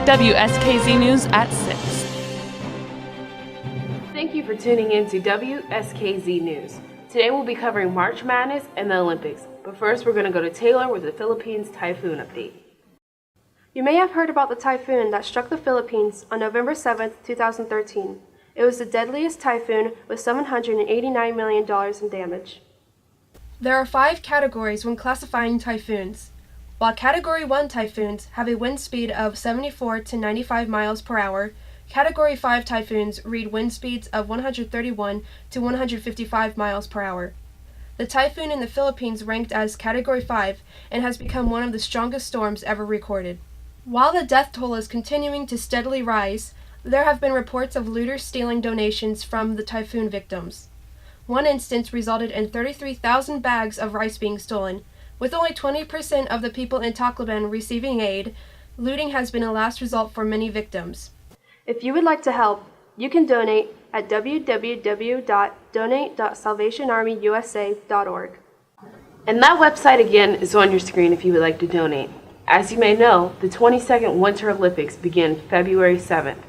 WSKZ News at 6. Thank you for tuning in to WSKZ News. Today we'll be covering March Madness and the Olympics, but first we're going to go to Taylor with the Philippines typhoon update. You may have heard about the typhoon that struck the Philippines on November 7, 2013. It was the deadliest typhoon with $789 million in damage. There are 5 categories when classifying typhoons. While Category 1 typhoons have a wind speed of 74 to 95 miles per hour, Category 5 typhoons read wind speeds of 131 to 155 miles per hour. The typhoon in the Philippines ranked as Category 5 and has become one of the strongest storms ever recorded. While the death toll is continuing to steadily rise, there have been reports of looters stealing donations from the typhoon victims. One instance resulted in 33,000 bags of rice being stolen. With only 20% of the people in Tacloban receiving aid, looting has been a last result for many victims. If you would like to help, you can donate at www.donate.salvationarmyusa.org. And that website again is on your screen if you would like to donate. As you may know, the 22nd Winter Olympics begin February 7th.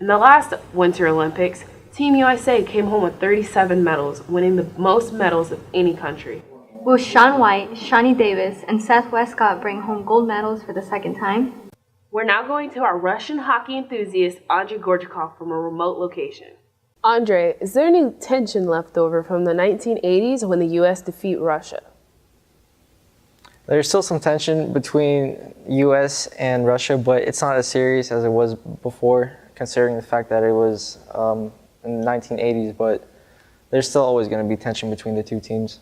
In the last Winter Olympics, Team USA came home with 37 medals, winning the most medals of any country. Will Shaun White, Shani Davis, and Seth Westcott bring home gold medals for the second time? We're now going to our Russian hockey enthusiast, Andrei Gorchakov, from a remote location. Andrei, is there any tension left over from the 1980s when the U.S. defeat Russia? There's still some tension between U.S. and Russia, but it's not as serious as it was before, considering the fact that it was in the 1980s, but there's still always going to be tension between the two teams.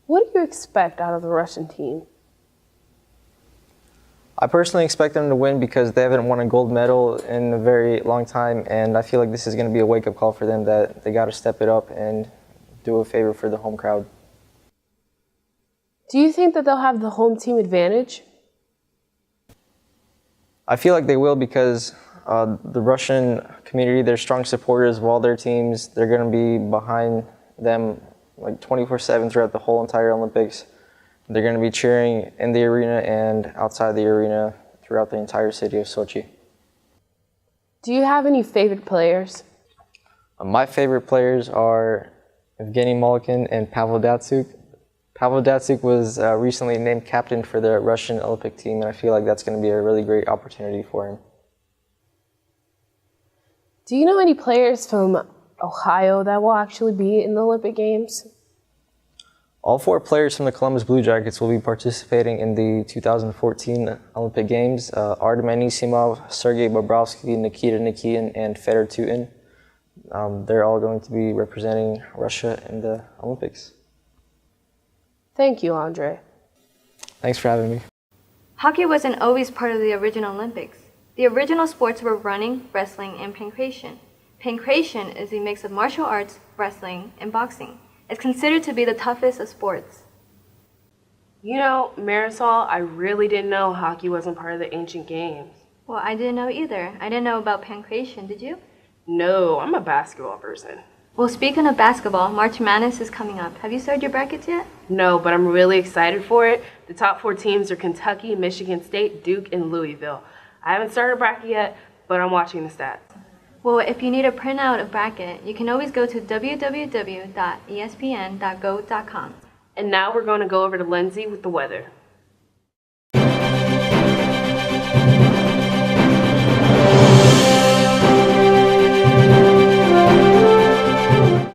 What do you expect out of the Russian team? I personally expect them to win because they haven't won a gold medal in a very long time, and I feel like this is going to be a wake-up call for them that they got to step it up and do a favor for the home crowd. Do you think that they'll have the home team advantage? I feel like they will because the Russian community, they're strong supporters of all their teams. They're going to be behind them like 24/7 throughout the whole entire Olympics. They're going to be cheering in the arena and outside the arena throughout the entire city of Sochi. Do you have any favorite players? My favorite players are Evgeny Malkin and Pavel Datsuk. Pavel Datsuk was recently named captain for the Russian Olympic team, and I feel like that's going to be a really great opportunity for him. Do you know any players from Ohio that will actually be in the Olympic Games? All 4 players from the Columbus Blue Jackets will be participating in the 2014 Olympic Games. Artem Anisimov, Sergei Bobrovsky, Nikita Nikitin, and Fedor Tutin. They're all going to be representing Russia in the Olympics. Thank you, Andrei. Thanks for having me. Hockey wasn't always part of the original Olympics. The original sports were running, wrestling, and pankration. Pankration is a mix of martial arts, wrestling, and boxing. It's considered to be the toughest of sports. You know, Marisol, I really didn't know hockey wasn't part of the ancient games. Well, I didn't know either. I didn't know about pankration, did you? No, I'm a basketball person. Well, speaking of basketball, March Madness is coming up. Have you started your brackets yet? No, but I'm really excited for it. The top 4 teams are Kentucky, Michigan State, Duke, and Louisville. I haven't started a bracket yet, but I'm watching the stats. Well, if you need a printout of bracket, you can always go to www.espn.go.com. And now we're going to go over to Lindsay with the weather.